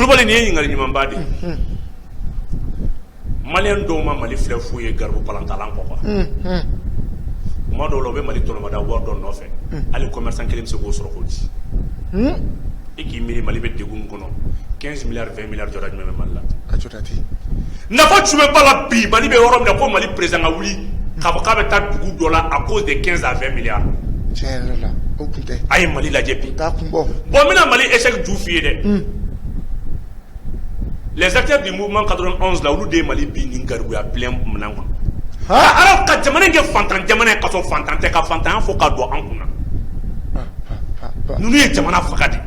Kulubali ni ɲininkali ɲumanba de Malien dɔw ma Mali filɛ fu ye garibu palantalan kɔ quoi kuma dɔw la u bɛ Mali tɔnɔmada wari dɔ nɔfɛ hali commerçant kelen bɛ se k'o sɔrɔ k'o di e k'i miiri Mali bɛ degun kɔnɔ 15 milliards 20 milliards jɔda jumɛn bɛ Mali la a jɔda tɛ nafa jumɛn b'a la bi Mali bɛ yɔrɔ min na ko Mali président ka wuli k'a fɔ k'a bɛ taa dugu dɔ la à cause de 15 à 20 milliards tiɲɛ yɛrɛ la o kun tɛ a ye Mali lajɛ bi t'a kun bɔ bon n bɛna Mali échec ju f'i ye dɛ les acteurs du mouvement 91 là olu de ye Mali bi ni garibuya plein minɛn kɔnɔ alors ka jamana in kɛ fantan jamana ye ka sɔrɔ fantan tɛ ka fantanya fɔ ka don an kunna ninnu ye jamana faga de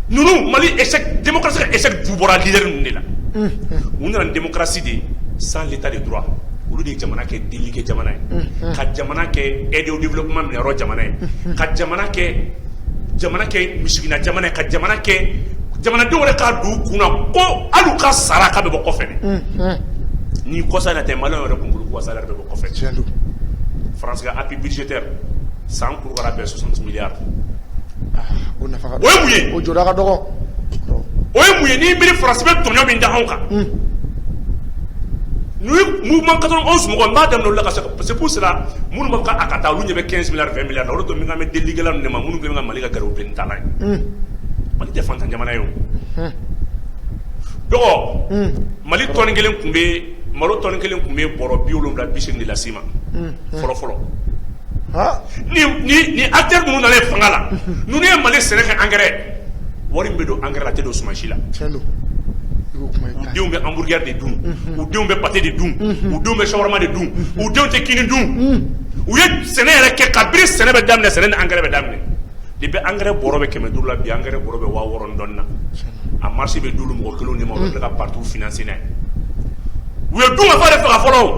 ninnu Mali échec démocratie ka échec ju bɔra leader ninnu de la u nana démocratie de sans l'état de droit olu de ye jamana kɛ deli kɛ jamana ye ka jamana kɛ aide au développement minɛyɔrɔ jamana ye ka jamana kɛ misigina jamana ye ka jamana kɛ jamanadenw yɛrɛ k'a don u kunna ko hali u ka sara k'a bɛ bɔ kɔfɛ de ni kɔsa in na tɛ maliyɛnw yɛrɛ kun bolo ko salaire bɛ bɔ kɔfɛ France ka appui budgétaire san kurukara bɛɛ 60 milliards o nafa ka o ye mun ye o jɔda ka dɔgɔ o ye mun ye n'i miiri France bɛ tɔɲɔ min da anw kan n'u ye mouvement 91 mɔgɔ n b'a daminɛ olu la ka se c'est pour cela minnu b'a fɔ k'a ka taa olu ɲɛ bɛ 15 milliards 20 milliards la olu to min kan bɛ delikɛla ninnu de ma minnu bɛ ka Mali ka garibu bilen tala ye Mali tɛ fantan jamana ye o dɔgɔ Mali tɔni kelen tun bɛ malo tɔni kelen tun bɛ bɔrɔ 70 de la sima fɔlɔ fɔlɔ ni acteur ninnu nana fanga la ninnu ye Mali sɛnɛ kɛ engrais wari min bɛ don engrais la tɛ don sumansi la u denw bɛ hamburger de dun u denw bɛ pâté de dun u denw bɛ shawarma de dun u denw tɛ kini dun u ye sɛnɛ yɛrɛ kɛ kabiri sɛnɛ bɛ daminɛ sɛnɛ ni engrais bɛ daminɛ depuis engrais bɔrɔ bɛ 500 la bi engrais bɔrɔ bɛ 6000 dɔɔnin na a marché bɛ d'olu mɔgɔ kelenw de ma olu bɛ ka partout financer n'a ye u ye dun ka fa de faga fɔlɔ o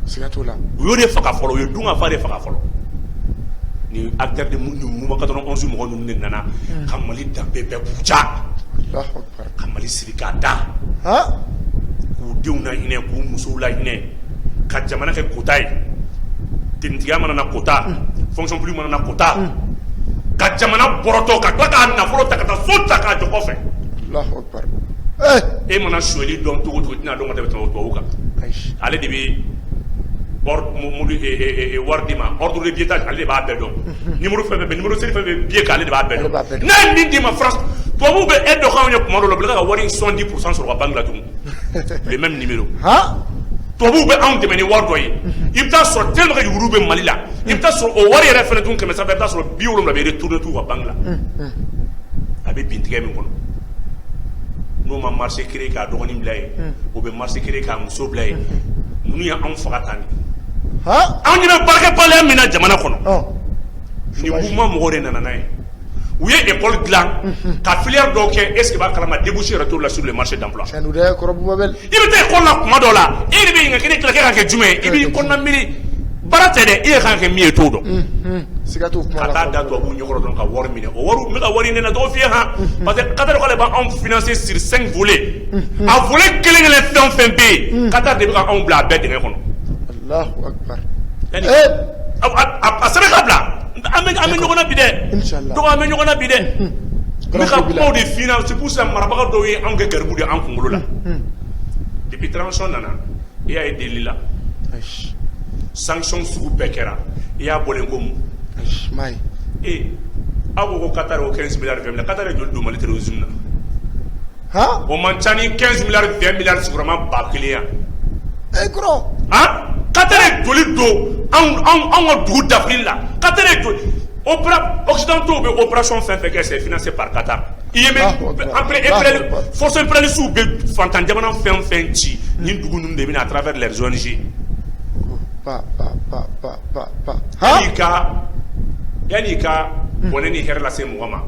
siga t'o la u y'o de faga fɔlɔ u ye dun ka fa de faga fɔlɔ ni acteur de mouvement 91 mɔgɔ ninnu de nana ka Mali danbe bɛɛ buja ka Mali siri k'a da k'u denw la hinɛ k'u musow la hinɛ ka jamana kɛ kota ye tenitigiya mana na kota fonction publique mana na kota ka jamana bɔrɔtɔ ka tila k'a nafolo ta ka taa so ta k'a jɔ kɔfɛ e mana suɲɛli dɔn cogo cogo i tɛna dɔn ka tɛmɛ tubabuw kan ale de bɛ wari d'i ma ordre de billetage ale de b'a bɛɛ dɔn numéro fɛn fɛn bɛ numéro seri fɛn fɛn billet kan ale de b'a bɛɛ dɔn n'a ye min d'i ma France tubabuw bɛ e dɔ k'anw ye kuma dɔ la u bɛ tila ka wari 70% sɔrɔ ka banque la tugun le même numéro tubabuw bɛ anw dɛmɛ ni wari dɔ ye i bɛ taa sɔrɔ tellement que yuguruw bɛ Mali la i bɛ taa sɔrɔ o wari yɛrɛ fɛnɛ tun kɛmɛ sanfɛ i bɛ taa sɔrɔ 70 bɛ retourner t'u ka banque la a bɛ bin tigɛ min kɔnɔ n'o ma marché créé k'a dɔgɔnin bila ye o bɛ marché créé k'a muso bila ye ninnu ye anw faga tan de anw ɲɛ bɛ baarakɛbaliya min na jamana kɔnɔ ni mouvement mɔgɔw de nana n'a ye u ye école dilan ka filière dɔw kɛ est ce que b'a kalama débouché yɛrɛ t'o la sur le marché d'emploi i bɛ taa école la kuma dɔw la e de bɛ ɲininka k'e tilakɛ ka kɛ jumɛn ye i b'i kɔnɔna miiri baara tɛ dɛ e yɛrɛ kan ka kɛ min ye t'o dɔn ka taa da tubabuw ɲɛkɔrɔ dɔrɔn ka wari minɛ o wari n bɛ ka wari ɲini na tɔgɔ f'i ye han parce que Qatar k'ale b'anw financer sur 5 volets a volet kelen kelen fɛn o fɛn bɛ yen Qatar de bɛ ka anw bila a bɛɛ dingɛ kɔnɔ a sɛbɛn ka bila an bɛ ɲɔgɔn na bi dɛ dɔgɔ an bɛ ɲɔgɔn na bi dɛ n bɛ ka kumaw de f'i ɲɛna c'est pour ça marabaga dɔw ye anw kɛ garibu de an kunkolo la depuis transition nana i y'a ye delili la sanction sugu bɛɛ kɛra i y'a bɔlen ko mun aw ko ko Qatar o 15 milliards 20 milliards Qatar ye joli don Mali terrorisme na o man ca ni 15 milliards 20 milliards sigurama ba kelen yan Qatar ye joli don anw ka dugu dafili la Qatar ye joli occidentaux bɛ opération fɛn fɛn kɛ c'est financé par Qatar i ye mɛn force impérialistes bɛ fantan jamana fɛn o fɛn ci ni dugu ninnu de bɛ na à travers leurs ONG yanni ka bɔnɛ ni hɛrɛ lase mɔgɔ ma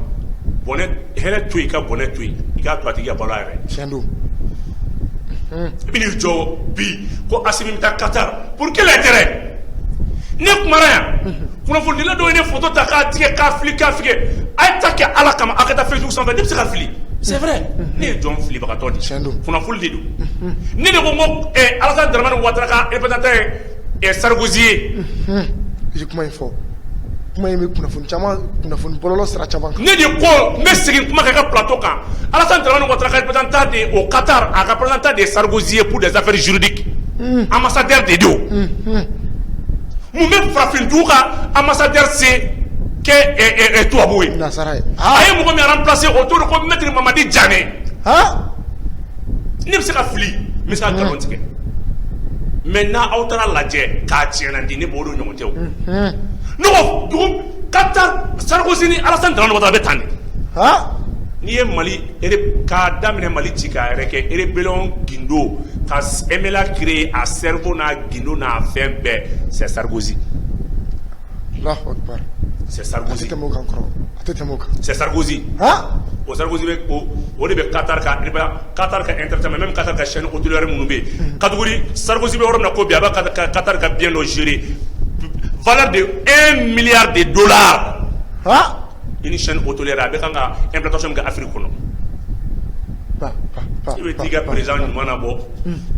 bɔnɛ hɛrɛ to yen i ka bɔnɛ to yen i k'a to a tigi ka balo a yɛrɛ i bɛ n'i jɔ bi ko Assimi bɛ taa Qatar pour quel intérêt ne kumana yan kunnafonidila dɔw ye ne photo ta k'a tigɛ k'a fili a ye ta kɛ Ala kama a ka taa Facebook sanfɛ ne bɛ se ka fili c'est vrai ne ye jɔn filibagatɔ de kunnafoni de don ne de ko n ko Alassane Dramane Ouattara ka représentant ye Sarkozy ye i ye kuma in fɔ kuma in bɛ kunnafoni bɔlɔlɔ sira caman kan. Ne de ko n bɛ segin kuma kɛ ka plateau kan Alassane Dramane Ouattara ka représentant de au Qatar a ka représentant de Sarkozy pour des affaires juridiques ambassadeur de do mun bɛ farafindugu ka ambassadeur c'est que tubabu ye nasara ye a ye mɔgɔ min remplacer o to de ko maître Mamadi Diané ne bɛ se ka fili n bɛ se ka nkalon tigɛ mais n'a aw taara lajɛ k'a tiɲɛna di ne b'o de ɲɔgɔn tɛ o ne ko dugu Qatar Sarkozy ni Alassane Dramane Ouattara bɛ tan de n'i ye Mali k'a daminɛ Mali ci k'a yɛrɛ kɛ rébellion gindo ka MLA créer a cerveau n'a gindo n'a fɛn bɛɛ c'est Sarkozy. Allahu Akbar. C'est Sarkozy. C'est Sarkozy. O Sarkozy bɛ o de bɛ Qatar ka entertainment même Qatar ka chaîne hôtelière minnu bɛ yen catégorie Sarkozy bɛ yɔrɔ min na ko bi a bɛ Qatar ka bien dɔ gérer valeur de 1 milliard de dollars. Une chaîne hôtelière a bɛ kan ka implantation min kɛ Afrique kɔnɔ. I bɛ t'i ka président ɲuman na bɔ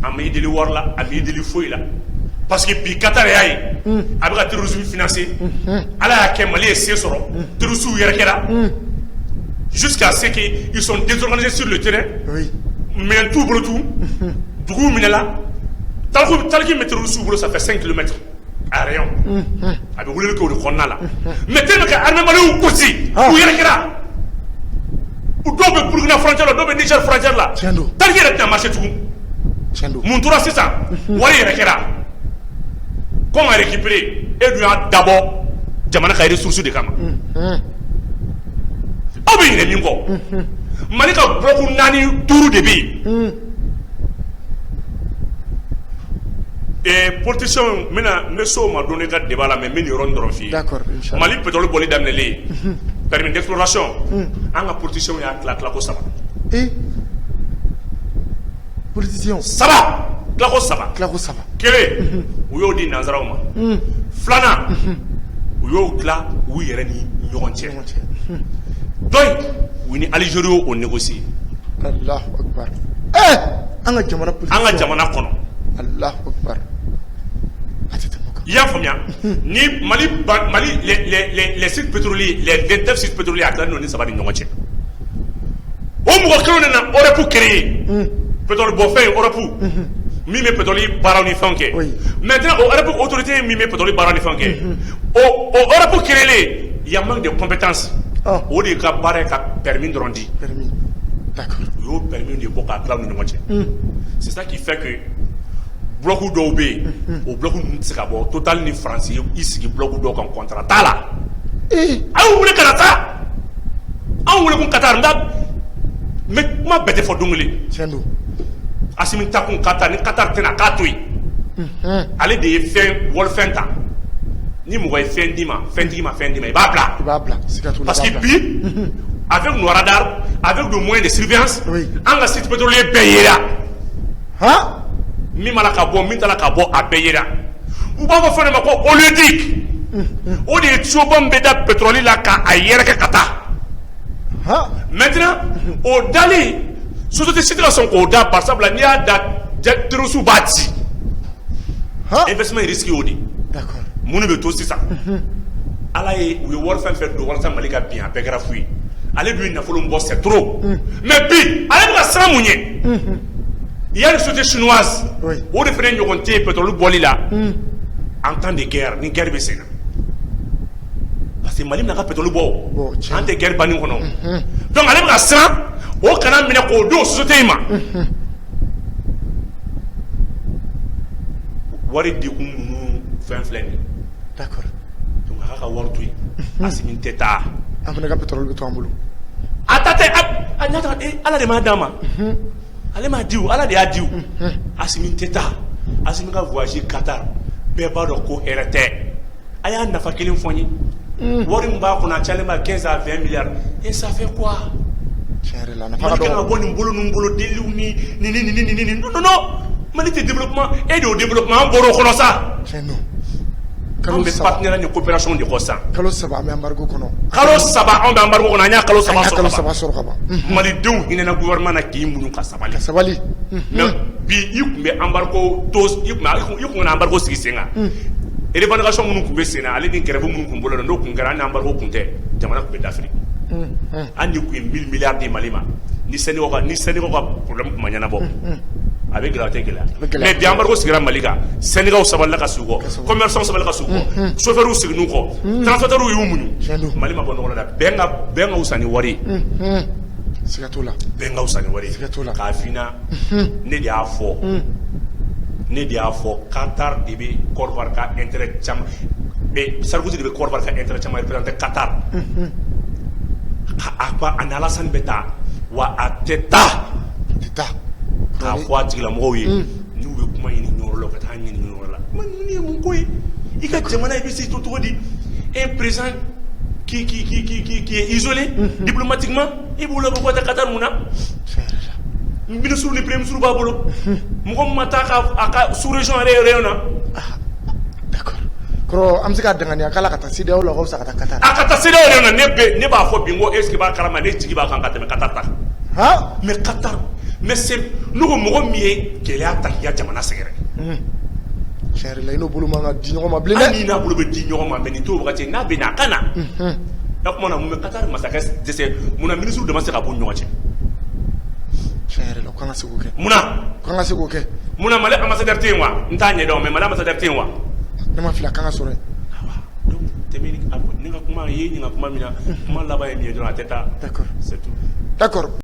a ma i deli wari la a ma i deli foyi la parce que bi Qatar y'a ye a bɛ ka terrorisme financer Ala y'a kɛ Mali ye se sɔrɔ terroristes yɛrɛ kɛra jusqu'à ce qu'ils sont désorganisés sur le terrain mais t'u bolo tout dugu minɛla taliki bɛ terroristes bolo ça fait 5 km à rayon a bɛ wulili kɛ o de kɔnɔna la mais tellement que armée malienne gosi u yɛrɛ kɛra dɔw bɛ Burkina frontière la dɔw bɛ Niger frontière la taliki yɛrɛ tɛna marché tugun mun tora sisan wari yɛrɛ kɛra comment récupérer et dun y'a dabɔ jamana ka ressources de kama aw bɛ ɲinɛ min kɔ Mali ka bloc 4 5 de bɛ yen politiciens n bɛ so ma don ne ka débat la mais n bɛ nin yɔrɔnin dɔrɔn f'i ye Mali pétrole bɔli daminɛlen permis d'exploration an ka politiciens y'a tila ko 3 politiciens 3 tila ko 3 kelen u y'o di nanzaraw ma 2nan u y'o tila u yɛrɛ ni ɲɔgɔn cɛ donc u ni Algérie y'o négocier Allahu Akbar an ka jamana kɔnɔ Allahu Akbar i y'a faamuya ni Mali les sites pétroliers les 29 sites pétroliers a tila ni 3 ni ɲɔgɔn cɛ o mɔgɔ kelen de na Europe créer pétrole bɔfɛn Europe min bɛ pétrole baaraw ni fɛnw kɛ maintenant o Europe autorité min bɛ pétrole baaraw ni fɛnw kɛ o Europe créer il y a manque de compétences o de ka baara ye ka permis dɔrɔn di u y'o permis de bɔ k'a tila ni ɲɔgɔn cɛ c'est ça qui fait que bloc dɔw bɛ yen o bloc ninnu tɛ se ka bɔ Total ni France i sigi bloc dɔw kan contrat t'a la a y'u wele ka na taa anw wele kun Qatar mais kuma bɛɛ tɛ fɔ don kelen Assimi takun Qatar ni Qatar tɛna k'a to yen ale de ye wɔlifɛn ta ni mɔgɔ ye fɛn d'i ma fɛntigi ma fɛn d'i ma i b'a bila parce que bi avec nos radars avec nos moyens de surveillance an ka site pétrolier bɛɛ yera min b'a la ka bɔ min t'a la ka bɔ a bɛɛ yera u b'a fɔ fɛn de ma ko oléoduc o de ye tuyauban bɛ da pétrole la k'a yɛrɛkɛ ka taa maintenant o dali société si tɛ ka sɔn k'o da par sabula n'i y'a da terroristes b'a ci investissement ye risque y'o de munnu bɛ to sisan Ala ye u ye wari fɛn fɛn don walasa Mali ka bin a bɛɛ kɛra fu ye ale dun ye nafolo min bɔ c'est trop mais bi ale bɛ ka siran mun ye il y a une société chinoise o de fana ɲɔgɔn tɛ pétrole bɔli la en temps de guerre ni guerre bɛ sen na parce que Mali bɛna ka pétrole bɔ an tɛ guerre banni kɔnɔ donc ale bɛ ka siran o kana minɛ k'o di o société in ma wari dekun ninnu fɛn filɛ nin ye donc a ka wari to yen Assimi tɛ taa an fana ka pétrole bɛ to an bolo a ta tɛ Ala de m'a d'a ma ale m'a di o Ala de y'a di o Assimi tɛ taa Assimi ka voyage Qatar bɛɛ b'a dɔn ko hɛrɛ tɛ a y'a nafa kelen fɔ n ye wari min b'a kɔnɔ a cayalen b'a 15 à 20 milliards et ça fait quoi Mali kan ka bɔ nin bolo ninnu bolo deliw ni non Mali tɛ développement et de développement an bɔra o kɔnɔ sa an bɛ partenaire ni coopération de kɔ sisan kalo 3 an bɛ embargo kɔnɔ an bɛ embargo kɔnɔ an y'a kalo 3 sɔrɔ ka ban malidenw hinɛna gouvernement na k'i muɲu ka sabali mais bi i tun bɛ embargo i tun bɛ embargo sigi sen kan revendication minnu tun bɛ sen na ale ni grève minnu tun bolo la n'o tun kɛra an ni embargo tun tɛ jamana tun bɛ dafiri an ni tun ye 1000 milliards di Mali ma ni Sénégal ka problème tun ma ɲɛnabɔ a bɛ gɛlɛya tɛ gɛlɛya mais bi embargo sigira Mali kan Sénégal sabalila ka sigi u kɔ commerçants sabalila ka sigi u kɔ chauffeurs seginna u kɔ transporteurs y'u muɲu Mali ma bɔ nɔgɔ la bɛn ka wusa ni wari ye siga t'o la bɛn ka wusa ni wari ye k'a f'i ɲɛna ne de y'a fɔ Qatar de bɛ Côte d'Ivoire ka intérêt caman Sarkozy de bɛ Côte d'Ivoire ka intérêt caman représenté Qatar a ni Alassane bɛ taa wa a tɛ taa k'a fɔ a tigilamɔgɔw ye n'u bɛ kuma ɲini ɲɔgɔn la ka taa ɲini ɲɔgɔn la nin ye mun ko ye i ka jamana i bɛ se to cogo di un président qui est isolé diplomatiquement i b'o labɔ ka taa Qatar mun na ministre ni premier ministre b'a bolo mɔgɔ min ma taa a ka sous région yɛrɛ na d'accord kɔrɔ an bɛ se ka danganiya k'ala ka taa CEDEAO la o ka fisa ka taa Qatar a ka taa CEDEAO yɛrɛ na ne b'a fɔ bi n ko est ce que b'a kalama ne jigi b'a kan ka tɛmɛ Qatar ta mais Qatar mais c'est ne ko mɔgɔ min ye gɛlɛya ta k'i ka jamana sɛgɛrɛ tiɲɛ yɛrɛ la i n'o bolo man ka di ɲɔgɔn ma bilen dɛ hali n'a bolo bɛ di ɲɔgɔn ma mais nin t'o wagati n'a bɛ na a ka na o tuma na mun bɛ Qatar masakɛ dɛsɛ mun na ministre dama se ka bɔ ɲɔgɔn cɛ tiɲɛ yɛrɛ la o kan ka se k'o kɛ munna kan ka se k'o kɛ munna Mali ambassadeur tɛ yen wa n t'a ɲɛdɔn mais Mali ambassadeur tɛ yen wa ne ma fili a kan ka sɔrɔ yen donc tɛmɛ ni ka kuma ye nin ka kuma min na kuma laban ye min ye dɔrɔn a tɛ taa d'accord c'est tout d'accord